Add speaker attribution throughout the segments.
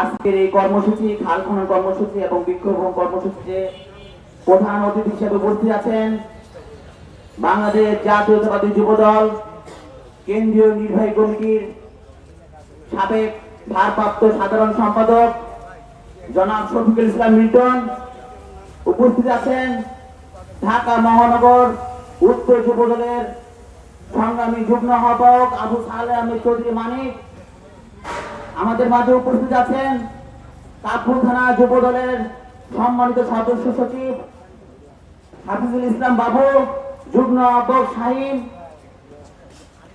Speaker 1: আজকের এই কর্মসূচি খাল খনন কর্মসূচি এবং বিক্ষোভ কর্মসূচিতে প্রধান অতিথি হিসেবে উপস্থিত আছেন বাংলাদেশ জাতীয়তাবাদী যুবদল কেন্দ্রীয় নির্বাহী কমিটির সাবেক ভারপ্রাপ্ত সাধারণ সম্পাদক জনাব শফিকুল ইসলাম মিল্টন। উপস্থিত আছেন ঢাকা মহানগর উত্তর যুবদলের সংগ্রামী যুগ্ম আহ্বায়ক আবু সালেহ আহমেদ চৌধুরী মানিক। আমাদের মাঝে উপস্থিত আছেন কাপুর থানা যুবদলের সম্মানিত সদস্য সচিব হাফিজুল ইসলাম বাবু, যুগ্ম আহ্বায়ক শাহিন,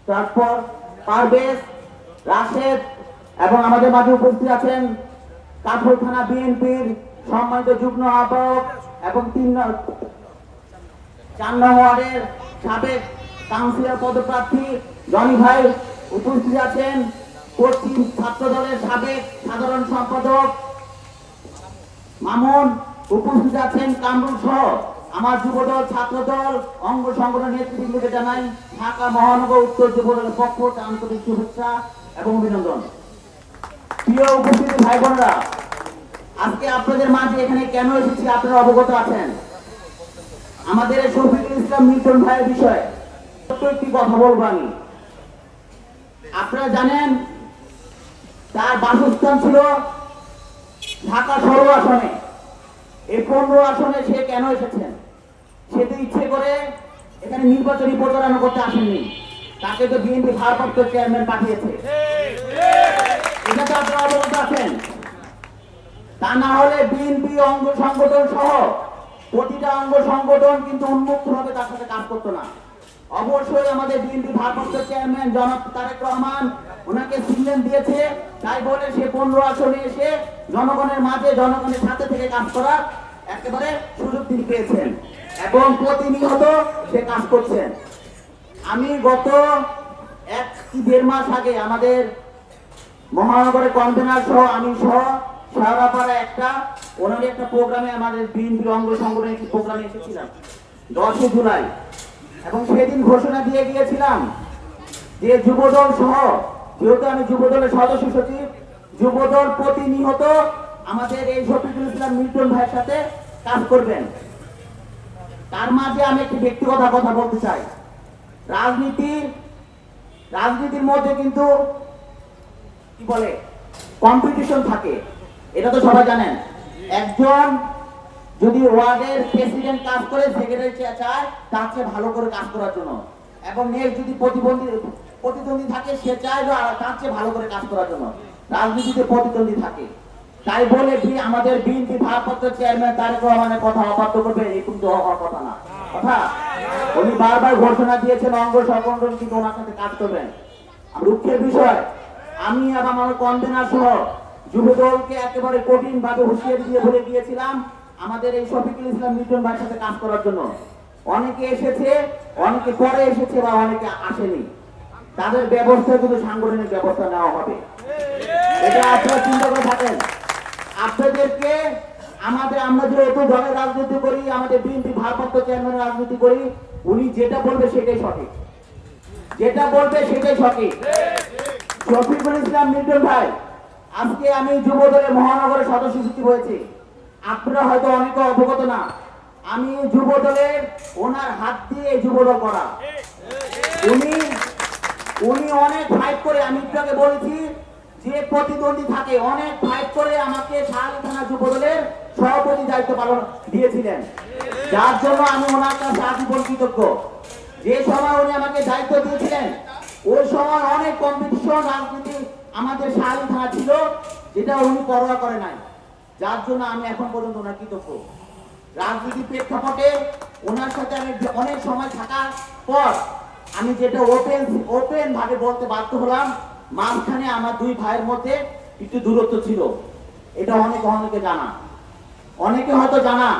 Speaker 1: তারপর পারভেজ, রাশেদ এবং আমাদের মাঝে উপস্থিত আছেন কাপুর থানা বিএনপির সম্মানিত যুগ্ম আহ্বায়ক এবং 4 নং ওয়ার্ডের সাবেক কাউন্সিলর পদপ্রার্থী জনি ভাই। উপস্থিত আছেন পশ্চিম ছাত্র দলের সাবেক সাধারণ সম্পাদক মামুন। উপস্থিত আছেন কামরুল সহ আমার যুবদল ছাত্রদল অঙ্গ সংগঠন নেতৃবৃন্দকে জানাই ঢাকা মহানগর উত্তর যুবদলের পক্ষ থেকে আন্তরিক শুভেচ্ছা এবং অভিনন্দন। প্রিয় উপস্থিত ভাই বোনরা, আজকে আপনাদের মাঝে এখানে কেন এসেছি আপনারা অবগত আছেন। আমাদের শফিকুল ইসলাম মিল্টন ভাইয়ের বিষয়ে একটি কথা বলবো আমি। আপনারা জানেন তার বাসস্থান ছিল ঢাকা 16 আসনে। এই 15 আসনে সে কেন এসেছেন? সে তো ইচ্ছে করে এখানে নির্বাচনী প্রচারণা করতে আসেননি, তাকে তো বিএনপি ভারপ্রাপ্ত চেয়ারম্যান পাঠিয়েছে। এটা তো আপনারা অবগত আছেন। তা না হলে বিএনপি অঙ্গ সংগঠন সহ প্রতিটা অঙ্গ সংগঠন কিন্তু উন্মুক্ত ভাবে তার সাথে কাজ করতো না। অবশ্যই আমাদের বিএনপি ভারপ্রাপ্ত চেয়ারম্যান জনাব তারেক রহমান ওনাকে সিগন্যাল দিয়েছে, তাই বলে সে 15 আসনে এসে জনগণের মাঝে জনগণের সাথে থেকে কাজ করার একেবারে সুযোগ তিনি পেয়েছেন এবং প্রতিনিয়ত সে কাজ করছেন। আমি গত 1-1.5 মাস আগে আমাদের মহানগরের কনভেনার সহ আমি সহ শাহরাপাড়া ওনার একটা প্রোগ্রামে আমাদের বিএনপি অঙ্গ সংগঠনের একটি প্রোগ্রামে এসেছিলাম 10 জুলাই এবং সেদিন ঘোষণা দিয়ে গিয়েছিলাম যে যুবদল সহ, যেহেতু আমি যুবদলের সদস্য সচিব, যুবদল প্রতিনিয়ত আমাদের এই শফিকুল ইসলাম মিল্টন ভাইয়ের সাথে কাজ করবেন। তার মাঝে আমি একটি ব্যক্তিগত কথা বলতে চাই। রাজনীতির মধ্যে কিন্তু কি বলে কম্পিটিশন থাকে, এটা তো সবাই জানেন। একজন যদি ওয়ার্ডের প্রেসিডেন্ট কাজ করে, সেক্রেটারি চায় তার চেয়ে ভালো করে কাজ করার জন্য, এবং নেক্সট যদি প্রতিদ্বন্দ্বী থাকে সে চায় তার চেয়ে ভালো করে কাজ করার জন্য। রাজনীতিতে প্রতিদ্বন্দ্বী থাকে, তাই বলে আমাদের বিএনপি ভারপ্রাপ্ত চেয়ারম্যান তারেক রহমানের কথা অবাধ্য করবে এই কিন্তু হওয়ার কথা না। কথা উনি বারবার ঘোষণা দিয়েছেন অঙ্গ সংগঠন কিন্তু ওনার সাথে কাজ করবেন। দুঃখের বিষয়, আমি এবং আমার কনভেনার সহ যুবদলকে একেবারে কঠিন ভাবে হুঁশিয়ারি দিয়ে বলে গিয়েছিলাম আমাদের এই শফিকুল ইসলাম মিল্টন ভাইয়ের সাথে কাজ করার জন্য। অনেকে এসেছে, অনেকে পরে এসেছে বা অনেকে আসেনি। তাদের ব্যবস্থা কিন্তু সাংগঠনিক ব্যবস্থা নেওয়া হবে, এটা আপনারা চিন্তা করে থাকেন। আপনাদেরকে আমরা যে অত দলের রাজনীতি করি, আমাদের বিএনপি ভারপ্রাপ্ত চেয়ারম্যানের রাজনীতি করি, উনি যেটা বলবে সেটাই সঠিক, যেটা বলবে সেটাই সঠিক। শফিকুল ইসলাম মিল্টন ভাই, আজকে আমি যুবদলের মহানগরের সদস্য সচিব হয়েছি। আপনারা হয়তো অনেকে অবগত না, আমি যুবদলের ওনার হাত দিয়ে যুবদল করা। উনি অনেক ফাইট করে, আমি আপনাকে বলেছি যে প্রতিদ্বন্দ্বী থাকে, অনেক ফাইট করে আমাকে শাহলী থানা যুবদলের সভাপতি দায়িত্ব পালন দিয়েছিলেন, যার জন্য আমি ওনার কাছে আজীবন কৃতজ্ঞ। যে সময় উনি আমাকে দায়িত্ব দিয়েছিলেন ওই সময় অনেক কম্পিটিশন রাজনীতি আমাদের শাহলী থানা ছিল, যেটা উনি পরোয়া করে নাই, যার জন্য আমি এখন পর্যন্ত ওনার কৃতজ্ঞ। রাজনীতি প্রেক্ষাপটে ওনার সাথে আমি অনেক সময় থাকার পর আমি যেটা ওপেন ভাবে বলতে বাধ্য হলাম, মাঝখানে আমার 2 ভাইয়ের মধ্যে একটু দূরত্ব ছিল। এটা অনেকে জানা, অনেকে হয়তো জানা।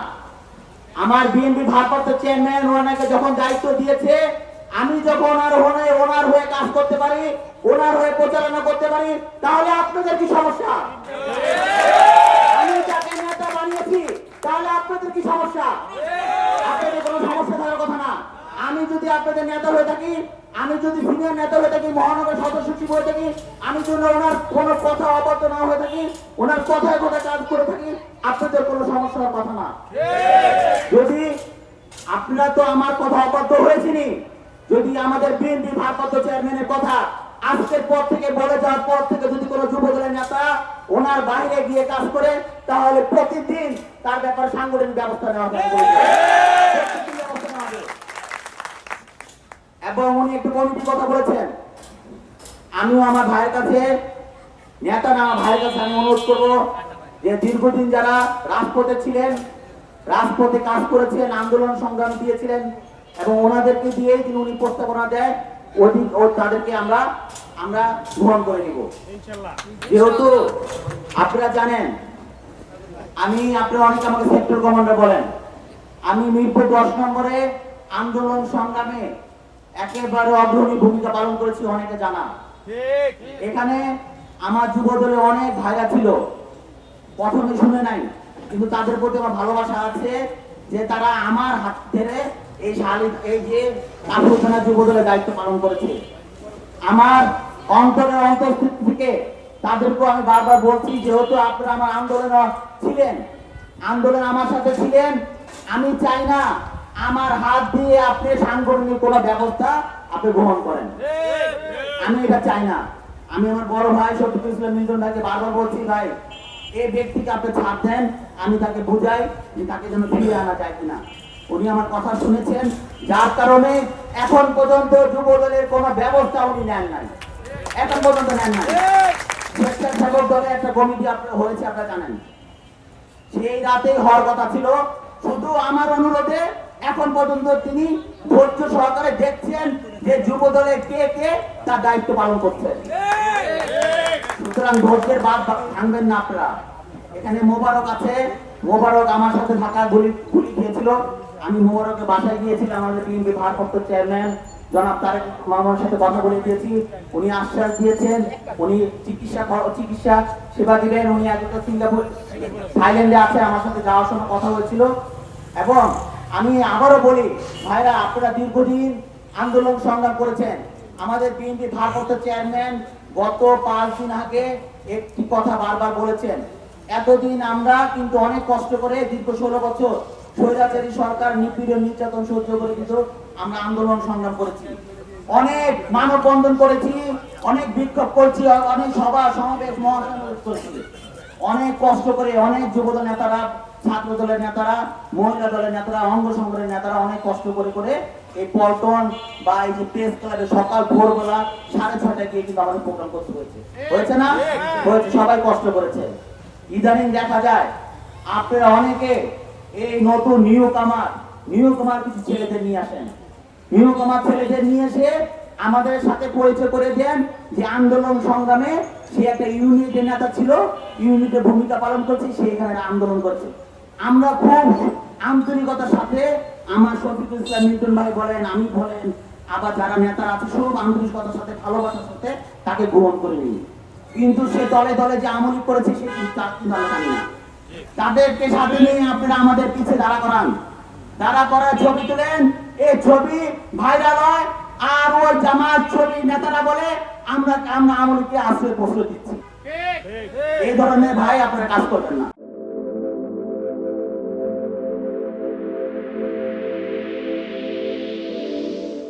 Speaker 1: আমার বিএনপি ভারপ্রাপ্ত চেয়ারম্যান ওনাকে যখন দায়িত্ব দিয়েছে, আমি যখন ওনার হয়ে কাজ করতে পারি, ওনার হয়ে প্রচারণা করতে পারি, তাহলে আপনাদের কি সমস্যা? আমি যাকে নেতা বানিয়েছি তাহলে আপনাদের কি সমস্যা? আপনাদের কোনো সমস্যা থাকার কথা না। আমি যদি আপনাদের নেতা হয়ে থাকি, আমি যদি সিনিয়র নেতা হয়ে থাকি, মহানগর সদস্য করে থাকি, আমি যেন ওনার কোনো কথা অবদ্ধ না হয়ে থাকি, ওনার কথায় কথায় কাজ করে থাকি, আপনাদের কোনো সমস্যার কথা না। যদি আপনারা তো আমার কথা অবদ্ধ হয়েছিনি, যদি আমাদের বিএনপি ভারপ্রাপ্ত চেয়ারম্যানের কথা আজকের পর থেকে বলে যাওয়ার পর থেকে যদি কোনো যুব দলের নেতা ওনার বাইরে গিয়ে কাজ করে, তাহলে প্রতিদিন তার ব্যাপারে সাংগঠনিক ব্যবস্থা নেওয়া হবে। এবং উনি একটু কমিটির কথা বলেছেন, আমিও আমার ভাইয়ের কাছে, নেতা না আমার ভাইয়ের কাছে আমি অনুরোধ করবো যে দীর্ঘদিন যারা রাজপথে ছিলেন, রাজপথে কাজ করেছেন, আন্দোলন সংগ্রাম দিয়েছিলেন, এবং ওনাদেরকে দিয়েই তিনি উনি প্রস্তাবনা দেয়, তাদেরকে আমরা গ্রহণ করে নিব। যেহেতু আপনারা জানেন, আপনারা অনেকে আমাকে সেক্টর কমান্ডার বলেন, আমি মিরপুর 10 নম্বরে আন্দোলন সংগ্রামে একেবারে অগ্রণী ভূমিকা পালন করেছি, অনেকে জানা। এখানে আমার যুব দলে অনেক ভাইরা ছিল, প্রথমে শুনে নাই, কিন্তু তাদের প্রতি আমার ভালোবাসা আছে যে তারা আমার হাত ধরে এই যে কাপুরখানা যুব দলের দায়িত্ব পালন করেছে। আমার অন্তরের অন্তঃস্থিতি থেকে তাদেরকে আমি বারবার বলছি, যেহেতু আপনারা আমার আন্দোলনে ছিলেন, আন্দোলন আমার সাথে ছিলেন, আমি চাই না আমার হাত দিয়ে আপনি সাংগঠনিক কোনো ব্যবস্থা আপনি গ্রহণ করেন, আমি এটা চাই না। আমি আমার বড় ভাই শফিকুল ইসলাম মিল্টন ভাইকে বারবার বলছি, ভাই এই ব্যক্তিকে আপনি ছাড় দেন, আমি তাকে বুঝাই যে তাকে যেন ফিরিয়ে আনা যায় কিনা। উনি আমার কথা শুনেছেন, যার কারণে এখন পর্যন্ত যুব দলের কোনো ব্যবস্থা উনি নেন নাই, এখন পর্যন্ত নেন নাই। স্বেচ্ছাসেবক দলের একটা কমিটি হয়েছে, আপনারা জানেন, সেই রাতেই হওয়ার কথা ছিল। শুধু আমার অনুরোধে এখন পর্যন্ত তিনি ধৈর্য সহকারে দেখছেন যে যুব দলে কে কে তার দায়িত্ব পালন করছেন। সুতরাং ধৈর্যের বাদ ভাঙবেন না আপনারা। এখানে মোবারক আছে, মোবারক আমার সাথে ঢাকা গুলি খেয়েছিল, আমি মোবারকের বাসায় গিয়েছিলাম, আমাদের বিএনপি ভারপ্রাপ্ত চেয়ারম্যান জনাব তারেক মামুনের সাথে কথা বলে দিয়েছি, উনি আশ্বাস দিয়েছেন উনি চিকিৎসা সেবা দিবেন। উনি আগে সিঙ্গাপুর থাইল্যান্ডে আছে, আমার সাথে যাওয়ার সময় কথা হয়েছিল। এবং আমি আবারও বলি, ভাইরা আপনারা দীর্ঘদিন আন্দোলন সংগ্রাম করেছেন। আমাদের বিএনপি ভারপ্রাপ্ত চেয়ারম্যান গত 5 দিন আগে একটি কথা বারবার বলেছেন, এতদিন আমরা কিন্তু অনেক কষ্ট করে দীর্ঘ 16 বছর স্বৈরাচারী সরকার নিপীড়ন নির্যাতন সহ্য করে কিন্তু আমরা আন্দোলন সংগ্রাম করেছি, অনেক মানববন্ধন করেছি, অনেক বিক্ষোভ করেছি, অনেক সভা সমাবেশ মহাসমাবেশ করেছি, অনেক কষ্ট করে অনেক যুবদল নেতারা, ছাত্র দলের নেতারা, মহিলা দলের নেতারা, অঙ্গ সংগঠনের নেতারা অনেক কষ্ট করে করে এই পল্টন বা এই যে প্রেস ক্লাবে সকাল ভোরবেলা 6:30টায় গিয়ে কিন্তু আমাদের প্রোগ্রাম করতে হয়েছে না? হয়েছে, সবাই কষ্ট করেছে। ইদানিং দেখা যায় আপনারা অনেকে এই নতুন নিউ কামার কিছু ছেলেদের নিয়ে আসেন, নিউ কামার ছেলেদের নিয়ে এসে আমাদের সাথে পরিচয় করে দেন যে আন্দোলন সংগ্রামে সে একটা ইউনিটের নেতা ছিল, ইউনিটের ভূমিকা পালন করছে, সে এখানে আন্দোলন করছে। আমরা খুব আন্তরিকতার সাথে, আমার শফিকুল ইসলাম মিল্টন ভাই বলেন, আমি বলেন, আবার যারা নেতারা আছে, সব আন্তরিকতার সাথে ভালোবাসার সাথে তাকে গ্রহণ করে নিই। কিন্তু সে দলে দলে যে আমলি করেছে সে কিন্তু জানি না। তাদেরকে সাথে নিয়ে আপনারা আমাদের পিছে দাঁড়া করার ছবি তোলেন, এই ছবি ভাইরাল হয়, আর ওই জামাত ছবি নেতারা বলে আমরা আমলিকে আশ্রয় প্রশ্রয় দিচ্ছি। এই ধরনের ভাই আপনারা কাজ করবেন না।